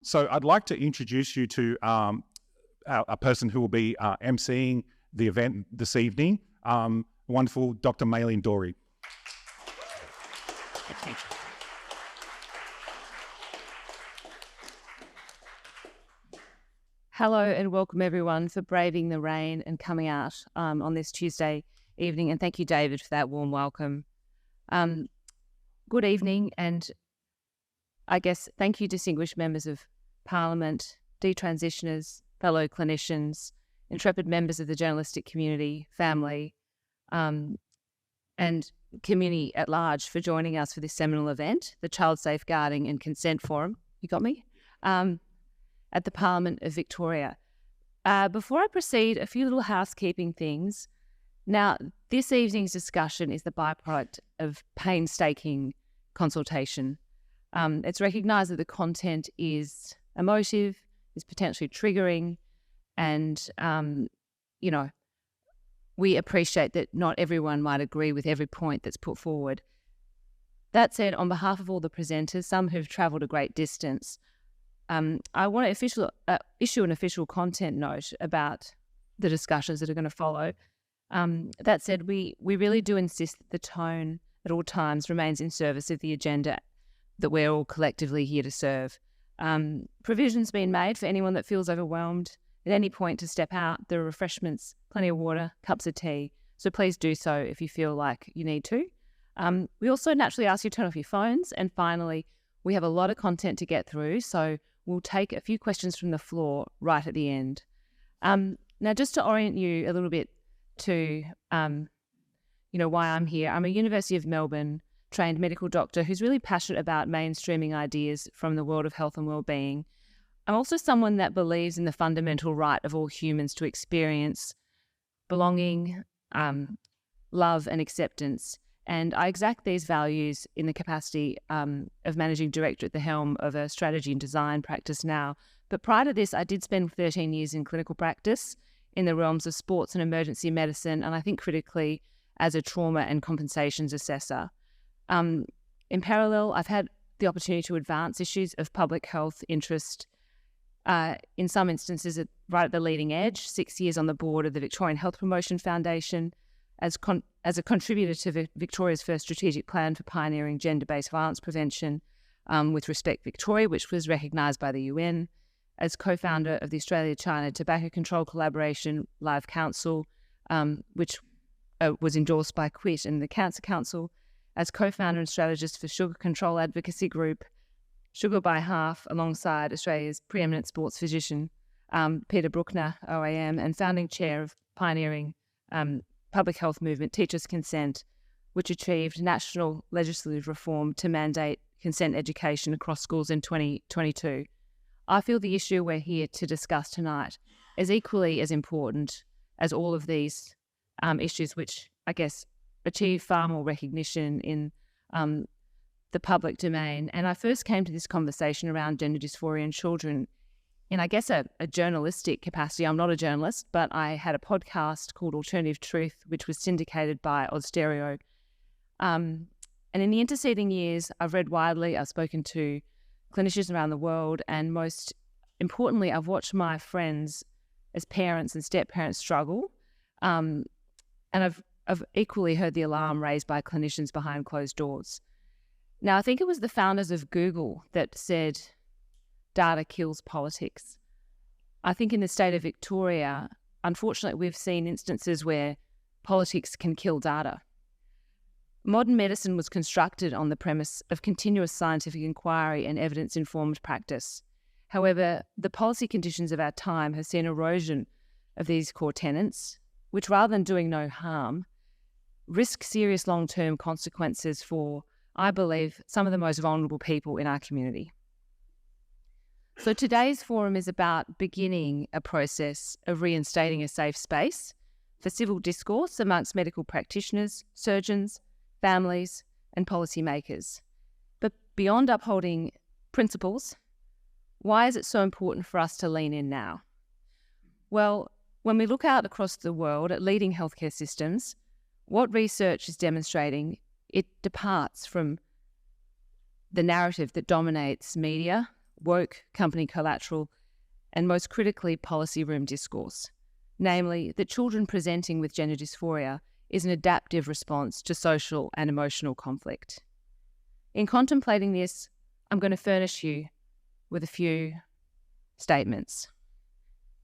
So I'd like to introduce you to a person who will be emceeing the event this evening, wonderful Dr. Mei Ling Doery. Hello and welcome everyone for braving the rain and coming out on this Tuesday evening, and thank you, David, for that warm welcome. Good evening, and I guess thank you, distinguished members of Parliament, detransitioners, fellow clinicians, intrepid members of the journalistic community, family, and community at large for joining us for this seminal event, the Child Safeguarding and Consent Forum. You got me? At the Parliament of Victoria. Before I proceed, a few little housekeeping things. Now, this evening's discussion is the byproduct of painstaking consultation. It's recognised that the content is emotive, is potentially triggering, and, we appreciate that not everyone might agree with every point that's put forward. That said, on behalf of all the presenters, some who've travelled a great distance, I want to issue an official content note about the discussions that are going to follow. That said, we really do insist that the tone at all times remains in service of the agenda that we're all collectively here to serve. Provisions being made for anyone that feels overwhelmed at any point to step out. There are refreshments, plenty of water, cups of tea, so please do so if you feel like you need to. We also naturally ask you to turn off your phones, and finally, we have a lot of content to get through, so we'll take a few questions from the floor right at the end. Now, just to orient you a little bit to, why I'm here. I'm a University of Melbourne trained medical doctor who's really passionate about mainstreaming ideas from the world of health and wellbeing. I'm also someone that believes in the fundamental right of all humans to experience belonging, love and acceptance. And I exact these values in the capacity of managing director at the helm of a strategy and design practice now. But prior to this, I did spend 13 years in clinical practice in the realms of sports and emergency medicine, and I think critically as a trauma and compensations assessor. In parallel, I've had the opportunity to advance issues of public health interest, in some instances right at the leading edge, 6 years on the board of the Victorian Health Promotion Foundation, as a contributor to Victoria's first strategic plan for pioneering gender-based violence prevention with Respect Victoria, which was recognised by the UN, as co-founder of the Australia-China Tobacco Control Collaboration Live Council, which was endorsed by QUIT and the Cancer Council, as co-founder and strategist for Sugar Control Advocacy Group, Sugar by Half, alongside Australia's preeminent sports physician, Peter Bruckner, OAM, and founding chair of pioneering public health movement Teachers Consent, which achieved national legislative reform to mandate consent education across schools in 2022. I feel the issue we're here to discuss tonight is equally as important as all of these issues, which I guess achieve far more recognition in the public domain. And I first came to this conversation around gender dysphoria in children in, I guess, a journalistic capacity. I'm not a journalist, but I had a podcast called Alternative Truth, which was syndicated by Austereo. And in the interceding years, I've read widely, I've spoken to clinicians around the world, and most importantly, I've watched my friends as parents and step-parents struggle. And I've equally heard the alarm raised by clinicians behind closed doors. Now, I think it was the founders of Google that said, data kills politics. I think in the state of Victoria, unfortunately, we've seen instances where politics can kill data. Modern medicine was constructed on the premise of continuous scientific inquiry and evidence-informed practice. However, the policy conditions of our time have seen erosion of these core tenets, which rather than doing no harm, risk serious long-term consequences for, I believe, some of the most vulnerable people in our community. So today's forum is about beginning a process of reinstating a safe space for civil discourse amongst medical practitioners, surgeons, families, and policymakers. But beyond upholding principles, why is it so important for us to lean in now? Well, when we look out across the world at leading healthcare systems, what research is demonstrating, it departs from the narrative that dominates media, woke company collateral, and most critically, policy room discourse, namely that children presenting with gender dysphoria is an adaptive response to social and emotional conflict. In contemplating this, I'm going to furnish you with a few statements.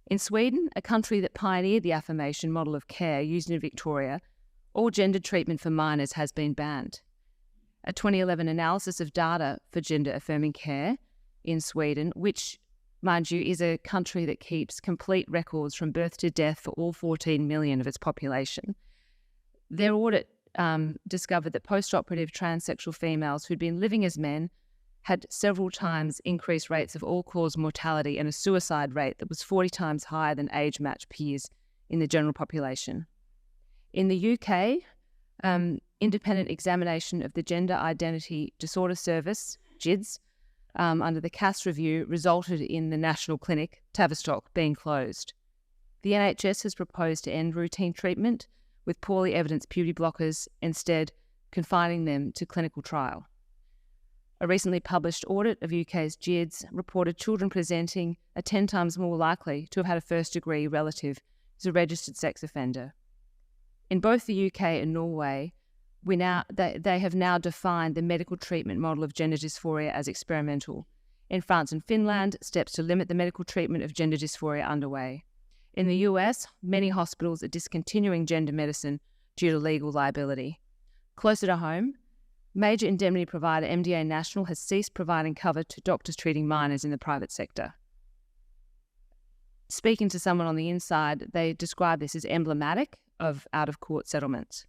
In Sweden, a country that pioneered the affirmation model of care used in Victoria, all gender treatment for minors has been banned. A 2011 analysis of data for gender-affirming care in Sweden, which, mind you, is a country that keeps complete records from birth to death for all 14 million of its population. Their audit discovered that post-operative transsexual females who'd been living as men had several times increased rates of all-cause mortality and a suicide rate that was 40 times higher than age-matched peers in the general population. In the UK, independent examination of the Gender Identity Disorder Service, GIDS, under the CAS review resulted in the National Clinic, Tavistock, being closed. The NHS has proposed to end routine treatment with poorly evidenced puberty blockers, instead confining them to clinical trial. A recently published audit of UK's GIDS reported children presenting are 10 times more likely to have had a first-degree relative who's a registered sex offender. In both the UK and Norway, they have now defined the medical treatment model of gender dysphoria as experimental. In France and Finland, steps to limit the medical treatment of gender dysphoria are underway. In the US, many hospitals are discontinuing gender medicine due to legal liability. Closer to home, major indemnity provider MDA National has ceased providing cover to doctors treating minors in the private sector. Speaking to someone on the inside, they describe this as emblematic of out-of-court settlements.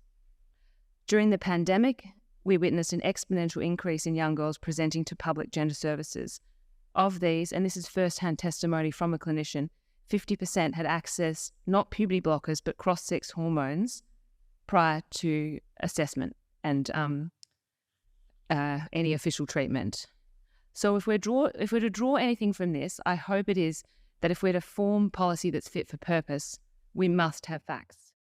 During the pandemic, we witnessed an exponential increase in young girls presenting to public gender services. Of these, and this is first-hand testimony from a clinician, 50% had access not puberty blockers but cross-sex hormones prior to assessment and any official treatment. So if we're to draw anything from this, I hope it is that if we're to form policy that's fit for purpose, we must have facts.